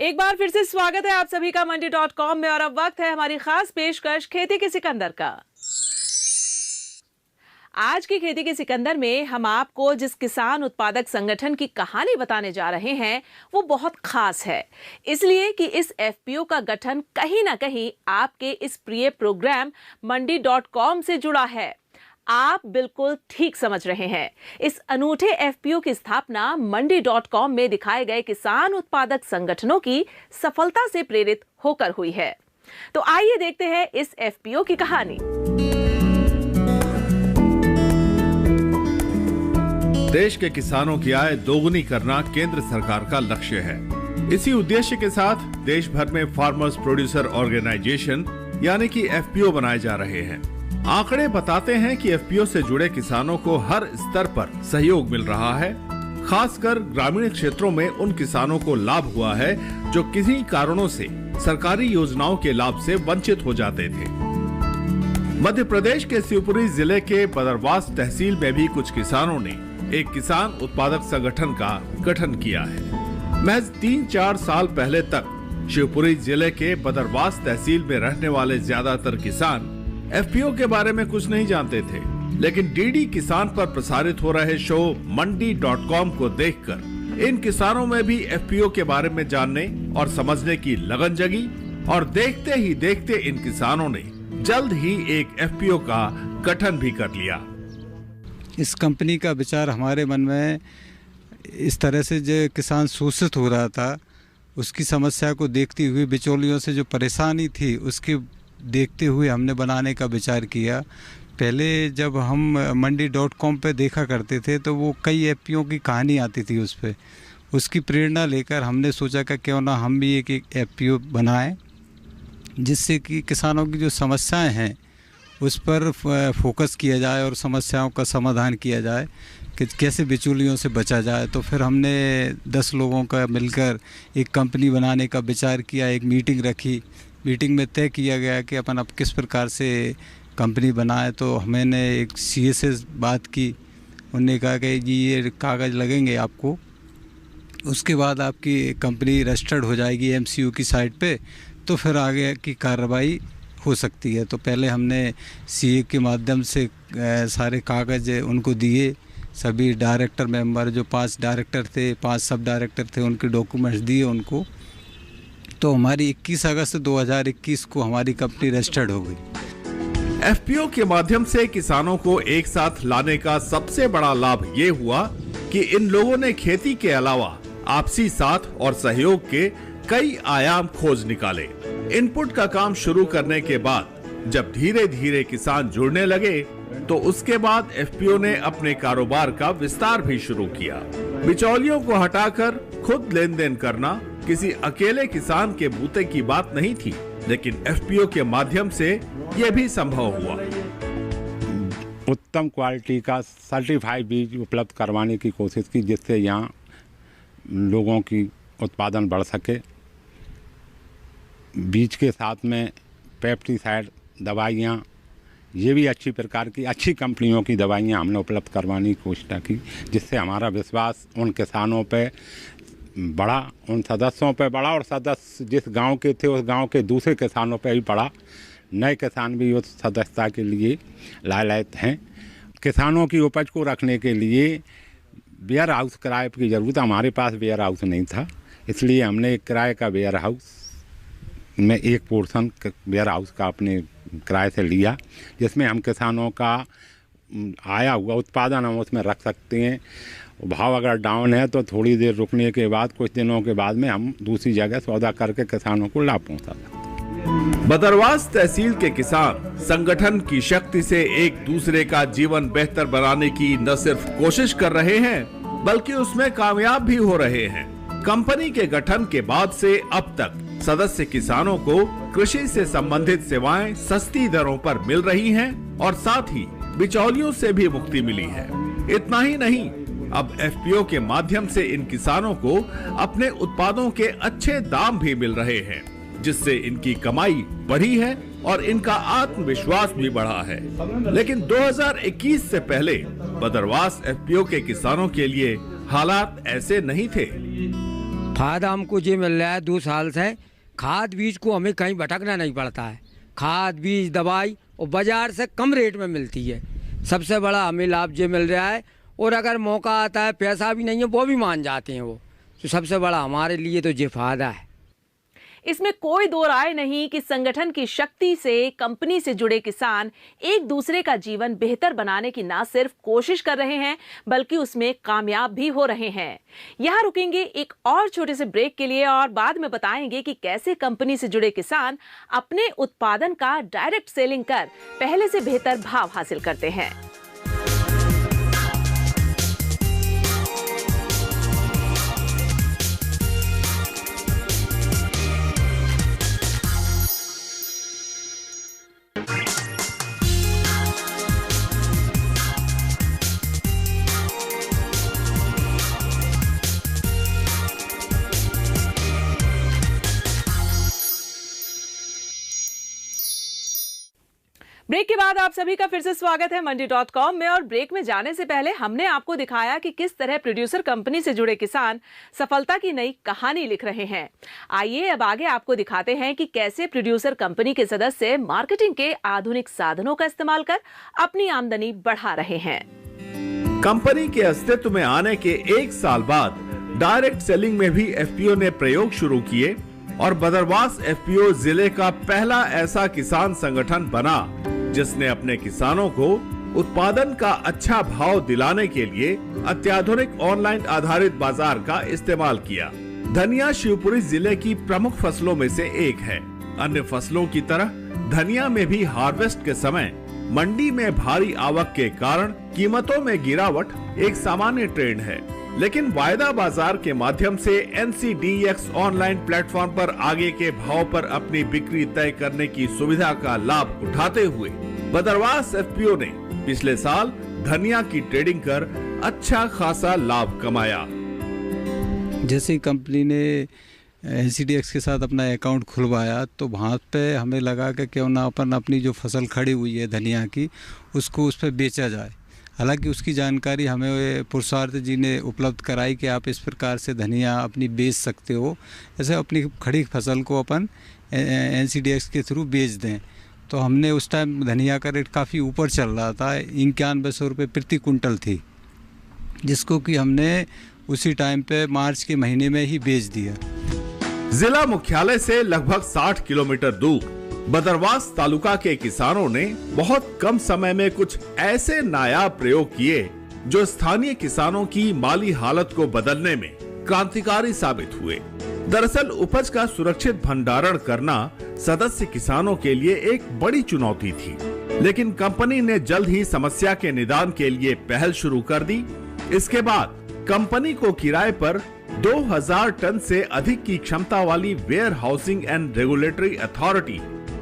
एक बार फिर से स्वागत है आप सभी का मंडी.com में और अब वक्त है हमारी खास पेशकश खेती के सिकंदर का। आज की खेती के सिकंदर में हम आपको जिस किसान उत्पादक संगठन की कहानी बताने जा रहे हैं वो बहुत खास है, इसलिए कि इस एफपीओ का गठन कहीं ना कहीं आपके इस प्रिय प्रोग्राम मंडी.com से जुड़ा है। आप बिल्कुल ठीक समझ रहे हैं। इस अनूठे एफपीओ की स्थापना मंडी.com में दिखाए गए किसान उत्पादक संगठनों की सफलता से प्रेरित होकर हुई है। तो आइए देखते हैं इस एफपीओ की कहानी। देश के किसानों की आय दोगुनी करना केंद्र सरकार का लक्ष्य है। इसी उद्देश्य के साथ देश भर में फार्मर्स प्रोड्यूसर ऑर्गेनाइजेशन यानी कि एफपीओ बनाए जा रहे हैं। आंकड़े बताते हैं कि एफपीओ से जुड़े किसानों को हर स्तर पर सहयोग मिल रहा है। खासकर ग्रामीण क्षेत्रों में उन किसानों को लाभ हुआ है जो किसी कारणों से सरकारी योजनाओं के लाभ से वंचित हो जाते थे। मध्य प्रदेश के शिवपुरी जिले के बदरवास तहसील में भी कुछ किसानों ने एक किसान उत्पादक संगठन का गठन किया है। महज 3-4 साल पहले तक शिवपुरी जिले के बदरवास तहसील में रहने वाले ज्यादातर किसान एफपीओ के बारे में कुछ नहीं जानते थे, लेकिन डीडी किसान पर प्रसारित हो रहे शो मंडी.com को देखकर इन किसानों में भी एफपीओ के बारे में जानने और समझने की लगन जगी और देखते ही देखते इन किसानों ने जल्द ही एक एफपीओ का गठन भी कर लिया। इस कंपनी का विचार हमारे मन में इस तरह से जो किसान शोषित हो रहा था उसकी समस्या को देखते हुए बिचौलियों से जो परेशानी थी उसके देखते हुए हमने बनाने का विचार किया। पहले जब हम मंडी.com पे देखा करते थे तो वो कई एफपीओ की कहानी आती थी उस पर, उसकी प्रेरणा लेकर हमने सोचा कि क्यों ना हम भी एक एफपीओ बनाएं जिससे कि किसानों की जो समस्याएं हैं उस पर फोकस किया जाए और समस्याओं का समाधान किया जाए कि कैसे बिचौलियों से बचा जाए। तो फिर हमने 10 लोगों का मिलकर एक कंपनी बनाने का विचार किया। एक मीटिंग रखी, मीटिंग में तय किया गया कि अपन अब किस प्रकार से कंपनी बनाए। तो मैंने एक सीए से बात की, उन्होंने कहा कि जी ये कागज़ लगेंगे आपको, उसके बाद आपकी कंपनी रजिस्टर्ड हो जाएगी एमसीयू की साइट पे, तो फिर आगे की कार्रवाई हो सकती है। तो पहले हमने सीए के माध्यम से सारे कागज़ उनको दिए, सभी डायरेक्टर मेंबर जो 5 डायरेक्टर थे, 5 सब डायरेक्टर थे, उनके डॉक्यूमेंट्स दिए उनको। तो हमारी 21 अगस्त 2021 को हमारी कंपनी रजिस्टर्ड हो गई। एफपीओ के माध्यम से किसानों को एक साथ लाने का सबसे बड़ा लाभ ये हुआ कि इन लोगों ने खेती के अलावा आपसी साथ और सहयोग के कई आयाम खोज निकाले। इनपुट का काम शुरू करने के बाद जब धीरे धीरे किसान जुड़ने लगे तो उसके बाद एफपीओ ने अपने कारोबार का विस्तार भी शुरू किया। बिचौलियों को हटाकर खुद लेन देन करना किसी अकेले किसान के बूते की बात नहीं थी, लेकिन एफपीओ के माध्यम से यह भी संभव हुआ। उत्तम क्वालिटी का सर्टिफाइड बीज उपलब्ध करवाने की कोशिश की जिससे यहाँ लोगों की उत्पादन बढ़ सके। बीज के साथ में पेस्टिसाइड दवाइयाँ, ये भी अच्छी प्रकार की अच्छी कंपनियों की दवाइयाँ हमने उपलब्ध करवाने की कोशिश की, जिससे हमारा विश्वास उन किसानों पे बढ़ा, उन सदस्यों पे बढ़ा और सदस्य जिस गांव के थे उस गांव के दूसरे किसानों पे भी बढ़ा। नए किसान भी उस सदस्यता के लिए लायक हैं। किसानों की उपज को रखने के लिए वेयर हाउस किराए की ज़रूरत, हमारे पास वेयर हाउस नहीं था, इसलिए हमने एक किराए का वेयर हाउस में एक पोर्शन वेयर हाउस का अपने किराए से लिया, जिसमें हम किसानों का आया हुआ उत्पादन हम उसमें रख सकते हैं। भाव अगर डाउन है तो थोड़ी देर रुकने के बाद कुछ दिनों के बाद में हम दूसरी जगह सौदा करके किसानों को लाभ पहुंचा सकते हैं। बदरवास तहसील के किसान संगठन की शक्ति से एक दूसरे का जीवन बेहतर बनाने की न सिर्फ कोशिश कर रहे हैं बल्कि उसमें कामयाब भी हो रहे हैं। कंपनी के गठन के बाद से अब तक सदस्य किसानों को कृषि से संबंधित सेवाएं सस्ती दरों पर मिल रही हैं और साथ ही बिचौलियों से भी मुक्ति मिली है। इतना ही नहीं, अब एफपीओ के माध्यम से इन किसानों को अपने उत्पादों के अच्छे दाम भी मिल रहे हैं, जिससे इनकी कमाई बढ़ी है और इनका आत्मविश्वास भी बढ़ा है। लेकिन 2021 से पहले बदरवास एफपीओ के किसानों के लिए हालात ऐसे नहीं थे। फायदा हमको ये मिल रहा है 2 साल से, खाद बीज को हमें कहीं भटकना नहीं पड़ता है। खाद बीज दवाई और बाज़ार से कम रेट में मिलती है, सबसे बड़ा हमें लाभ ये मिल रहा है। और अगर मौका आता है, पैसा भी नहीं है, वो भी मान जाते हैं वो, तो सबसे बड़ा हमारे लिए तो ये फायदा है। इसमें कोई दो राय नहीं कि संगठन की शक्ति से कंपनी से जुड़े किसान एक दूसरे का जीवन बेहतर बनाने की न सिर्फ कोशिश कर रहे हैं बल्कि उसमें कामयाब भी हो रहे हैं। यहां रुकेंगे एक और छोटे से ब्रेक के लिए और बाद में बताएंगे कि कैसे कंपनी से जुड़े किसान अपने उत्पादन का डायरेक्ट सेलिंग कर पहले से बेहतर भाव हासिल करते हैं। ब्रेक के बाद आप सभी का फिर से स्वागत है मंडी.com में। और ब्रेक में जाने से पहले हमने आपको दिखाया कि किस तरह प्रोड्यूसर कंपनी से जुड़े किसान सफलता की नई कहानी लिख रहे हैं। आइए अब आगे आपको दिखाते हैं कि कैसे प्रोड्यूसर कंपनी के सदस्य मार्केटिंग के आधुनिक साधनों का इस्तेमाल कर अपनी आमदनी बढ़ा रहे हैं। कंपनी के अस्तित्व में आने के 1 साल बाद डायरेक्ट सेलिंग में भी एफपीओ ने प्रयोग शुरू किए और बदरवास एफपीओ जिले का पहला ऐसा किसान संगठन बना जिसने अपने किसानों को उत्पादन का अच्छा भाव दिलाने के लिए अत्याधुनिक ऑनलाइन आधारित बाजार का इस्तेमाल किया। धनिया शिवपुरी जिले की प्रमुख फसलों में से एक है। अन्य फसलों की तरह धनिया में भी हार्वेस्ट के समय मंडी में भारी आवक के कारण कीमतों में गिरावट एक सामान्य ट्रेंड है, लेकिन वायदा बाजार के माध्यम से NCDEX ऑनलाइन प्लेटफॉर्म पर आगे के भाव पर अपनी बिक्री तय करने की सुविधा का लाभ उठाते हुए बदरवास एफपीओ ने पिछले साल धनिया की ट्रेडिंग कर अच्छा खासा लाभ कमाया। जैसे ही कंपनी ने NCDEX के साथ अपना अकाउंट खुलवाया तो वहाँ पे हमें लगा कि क्यों ना अपन अपनी जो फसल खड़ी हुई है धनिया की उसको उस पर बेचा जाए। हालांकि उसकी जानकारी हमें पुरुषार्थ जी ने उपलब्ध कराई कि आप इस प्रकार से धनिया अपनी बेच सकते हो, ऐसे अपनी खड़ी फसल को अपन NCDEX के थ्रू बेच दें। तो हमने उस टाइम धनिया का रेट काफ़ी ऊपर चल रहा था, 9100 रुपये प्रति कुंटल थी, जिसको कि हमने उसी टाइम पे मार्च के महीने में ही बेच दिया। जिला मुख्यालय से लगभग 60 किलोमीटर दूर बदरवास तालुका के किसानों ने बहुत कम समय में कुछ ऐसे नायाब प्रयोग किए जो स्थानीय किसानों की माली हालत को बदलने में क्रांतिकारी साबित हुए। दरअसल उपज का सुरक्षित भंडारण करना सदस्य किसानों के लिए एक बड़ी चुनौती थी, लेकिन कंपनी ने जल्द ही समस्या के निदान के लिए पहल शुरू कर दी। इसके बाद कंपनी को किराए पर 2000 टन से अधिक की क्षमता वाली warehousing and regulatory authority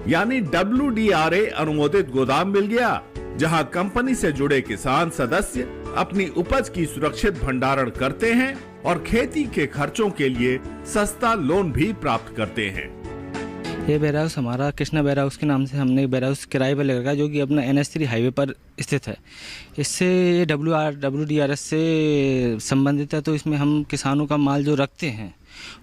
यानी WDRA अनुमोदित गोदाम मिल गया, जहां कंपनी से जुड़े किसान सदस्य अपनी उपज की सुरक्षित भंडारण करते हैं और खेती के खर्चों के लिए सस्ता लोन भी प्राप्त करते हैं। ये वेयर हाउस हमारा कृष्णा वेयर हाउस के नाम से हमने वेयर हाउस किराए पर ले रखा है, जो कि अपना NH3 हाईवे पर स्थित है। इससे ये WDRS से संबंधित है, तो इसमें हम किसानों का माल जो रखते हैं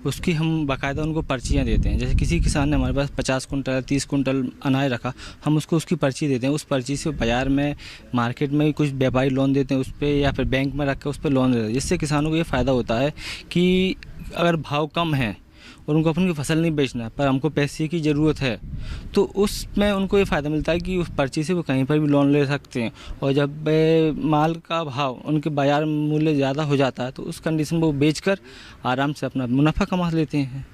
उसकी हम बाकायदा उनको पर्चियाँ देते हैं। जैसे किसी किसान ने हमारे पास 50 कुंटल 30 कुंटल अनाज रखा, हम उसको उसकी पर्ची देते हैं। उस पर्ची से बाज़ार में मार्केट में कुछ व्यापारी लोन देते हैं उस पर, या फिर बैंक में रख कर उस पर लोन देते हैं, जिससे किसानों को ये फ़ायदा होता है कि अगर भाव कम है और उनको अपनी फसल नहीं बेचना है पर हमको पैसे की ज़रूरत है, तो उसमें उनको ये फ़ायदा मिलता है कि उस पर्ची से वो कहीं पर भी लोन ले सकते हैं। और जब माल का भाव उनके बाज़ार मूल्य ज़्यादा हो जाता है तो उस कंडीशन में वो बेचकर आराम से अपना मुनाफा कमा लेते हैं।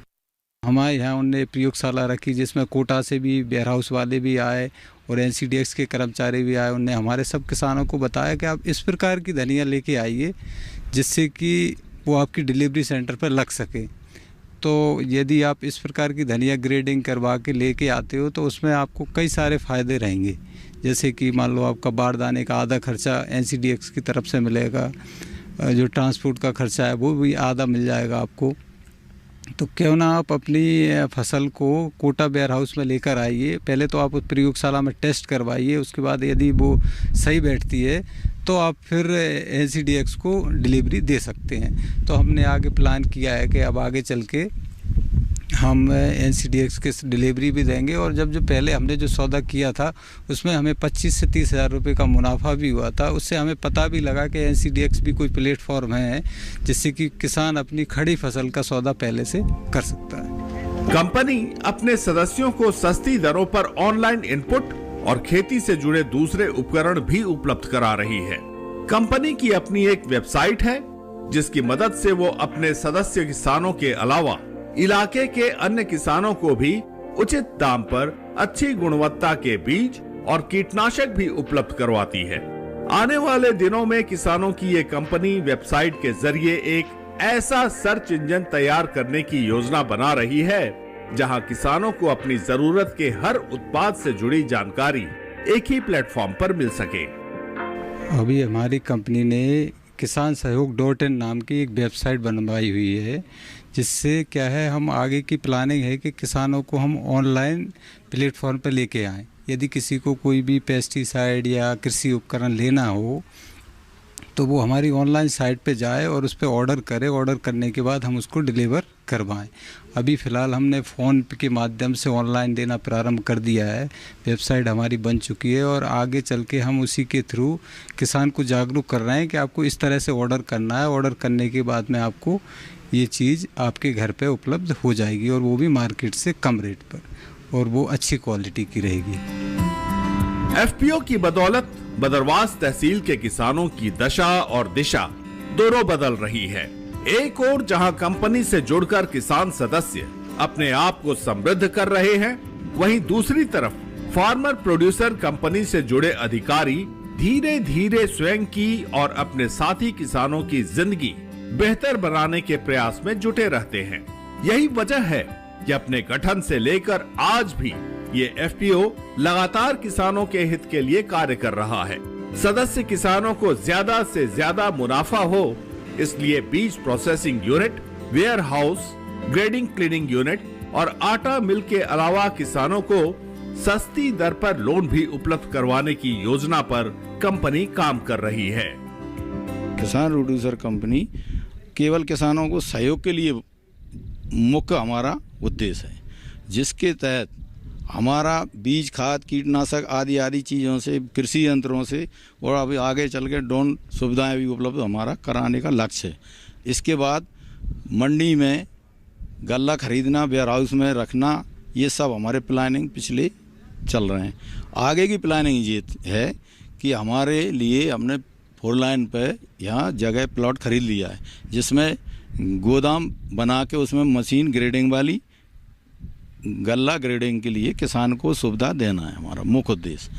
हमारे यहाँ उनने प्रयोगशाला रखी जिसमें कोटा से भी वेयर हाउस वाले भी आए और NCDEX के कर्मचारी भी आए। उनने हमारे सब किसानों को बताया कि आप इस प्रकार की धनिया लेके आइए जिससे कि वो आपकी डिलीवरी सेंटर पर लग सके। तो यदि आप इस प्रकार की धनिया ग्रेडिंग करवा के लेके आते हो तो उसमें आपको कई सारे फ़ायदे रहेंगे, जैसे कि मान लो आपका बारदाने का आधा खर्चा NCDEX की तरफ से मिलेगा, जो ट्रांसपोर्ट का खर्चा है वो भी आधा मिल जाएगा आपको। तो क्यों ना आप अपनी फसल को कोटा वेयर हाउस में लेकर आइए। पहले तो आप उस प्रयोगशाला में टेस्ट करवाइए, उसके बाद यदि वो सही बैठती है तो आप फिर NCDX को डिलीवरी दे सकते हैं। तो हमने आगे प्लान किया है कि अब आगे चल के हम NCDX के डिलीवरी भी देंगे। और जब जो पहले हमने जो सौदा किया था उसमें हमें 25 से 30 हज़ार रुपये का मुनाफा भी हुआ था। उससे हमें पता भी लगा कि NCDX भी कोई प्लेटफॉर्म है जिससे कि किसान अपनी खड़ी फसल का सौदा पहले से कर सकता है। कंपनी अपने सदस्यों को सस्ती दरों पर ऑनलाइन इनपुट और खेती से जुड़े दूसरे उपकरण भी उपलब्ध करा रही है। कंपनी की अपनी एक वेबसाइट है जिसकी मदद से वो अपने सदस्य किसानों के अलावा इलाके के अन्य किसानों को भी उचित दाम पर अच्छी गुणवत्ता के बीज और कीटनाशक भी उपलब्ध करवाती है। आने वाले दिनों में किसानों की ये कंपनी वेबसाइट के जरिए एक ऐसा सर्च इंजन तैयार करने की योजना बना रही है जहां किसानों को अपनी जरूरत के हर उत्पाद से जुड़ी जानकारी एक ही प्लेटफॉर्म पर मिल सके। अभी हमारी कंपनी ने किसान सहयोग.in नाम की एक वेबसाइट बनवाई हुई है, जिससे क्या है हम आगे की प्लानिंग है कि किसानों को हम ऑनलाइन प्लेटफॉर्म पर लेके आएँ। यदि किसी को कोई भी पेस्टिसाइड या कृषि उपकरण लेना हो तो वो हमारी ऑनलाइन साइट पे जाए और उस पर ऑर्डर करे। ऑर्डर करने के बाद हम उसको डिलीवर करवाएं। अभी फ़िलहाल हमने फ़ोन के माध्यम से ऑनलाइन देना प्रारंभ कर दिया है। वेबसाइट हमारी बन चुकी है और आगे चल के हम उसी के थ्रू किसान को जागरूक कर रहे हैं कि आपको इस तरह से ऑर्डर करना है। ऑर्डर करने के बाद में आपको ये चीज़ आपके घर पे उपलब्ध हो जाएगी और वो भी मार्केट से कम रेट पर, और वो अच्छी क्वालिटी की रहेगी। FPO की बदौलत बदरवास तहसील के किसानों की दशा और दिशा दोनों बदल रही है। एक ओर जहां कंपनी से जुड़कर किसान सदस्य अपने आप को समृद्ध कर रहे हैं, वहीं दूसरी तरफ फार्मर प्रोड्यूसर कंपनी से जुड़े अधिकारी धीरे धीरे स्वयं की और अपने साथी किसानों की जिंदगी बेहतर बनाने के प्रयास में जुटे रहते हैं। यही वजह है कि अपने गठन से लेकर आज भी ये FPO लगातार किसानों के हित के लिए कार्य कर रहा है। सदस्य किसानों को ज्यादा से ज्यादा मुनाफा हो, इसलिए बीज processing unit, warehouse, grading cleaning unit और आटा मिल के अलावा किसानों को सस्ती दर पर लोन भी उपलब्ध करवाने की योजना पर कंपनी काम कर रही है। किसान प्रोड्यूसर कंपनी केवल किसानों को सहयोग के लिए मुख्य हमारा उद्देश्य है, जिसके तहत हमारा बीज, खाद, कीटनाशक आदि चीज़ों से, कृषि यंत्रों से और अभी आगे चल के ड्रोन सुविधाएं भी उपलब्ध हमारा कराने का लक्ष्य है। इसके बाद मंडी में गल्ला खरीदना, वेयर हाउस में रखना, ये सब हमारे प्लानिंग पिछले चल रहे हैं। आगे की प्लानिंग ये है कि हमारे लिए हमने 4 लाइन पे यहाँ जगह प्लॉट खरीद लिया है, जिसमें गोदाम बना के उसमें मशीन ग्रेडिंग वाली, गल्ला ग्रेडिंग के लिए किसान को सुविधा देना है हमारा मुख्य उद्देश्य।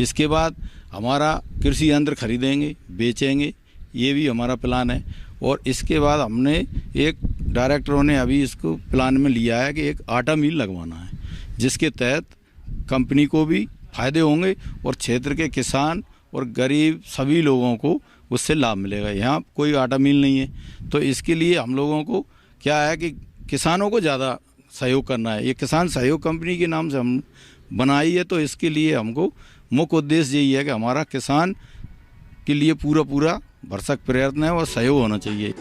इसके बाद हमारा कृषि यंत्र खरीदेंगे, बेचेंगे, ये भी हमारा प्लान है। और इसके बाद हमने एक डायरेक्टरों ने अभी इसको प्लान में लिया है कि एक आटा मिल लगवाना है, जिसके तहत कंपनी को भी फायदे होंगे और क्षेत्र के किसान और गरीब सभी लोगों को उससे लाभ मिलेगा। यहाँ कोई आटा मिल नहीं है, तो इसके लिए हम लोगों को क्या है कि किसानों को ज़्यादा सहयोग करना है। ये किसान सहयोग कंपनी के नाम से हम बनाई है, तो इसके लिए हमको मुख्य उद्देश्य यही है कि हमारा किसान के लिए पूरा भरसक प्रयत्न है और सहयोग होना चाहिए।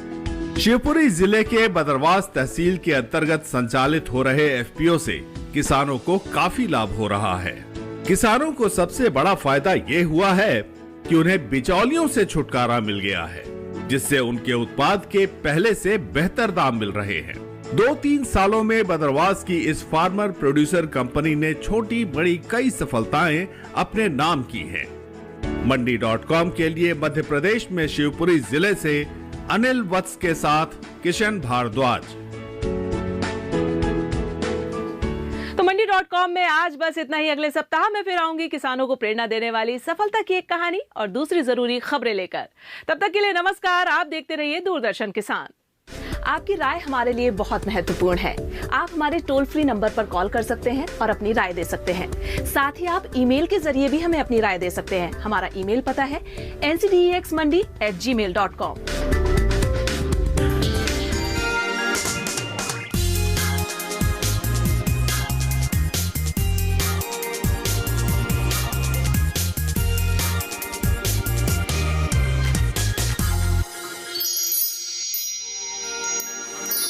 शिवपुरी जिले के बदरवास तहसील के अंतर्गत संचालित हो रहे FPO से किसानों को काफी लाभ हो रहा है। किसानों को सबसे बड़ा फायदा ये हुआ है कि उन्हें बिचौलियों से छुटकारा मिल गया है, जिससे उनके उत्पाद के पहले से बेहतर दाम मिल रहे हैं। 2-3 सालों में बदरवास की इस फार्मर प्रोड्यूसर कंपनी ने छोटी बड़ी कई सफलताएं अपने नाम की हैं। मंडी.com के लिए मध्य प्रदेश में शिवपुरी जिले से अनिल वत्स के साथ किशन भारद्वाज। तो मंडी.com में आज बस इतना ही। अगले सप्ताह में फिर आऊंगी किसानों को प्रेरणा देने वाली सफलता की एक कहानी और दूसरी जरूरी खबरें लेकर। तब तक के लिए नमस्कार। आप देखते रहिए दूरदर्शन किसान। आपकी राय हमारे लिए बहुत महत्वपूर्ण है। आप हमारे टोल फ्री नंबर पर कॉल कर सकते हैं और अपनी राय दे सकते हैं। साथ ही आप ईमेल के जरिए भी हमें अपनी राय दे सकते हैं। हमारा ईमेल पता है ncdexmandi@gmail.com।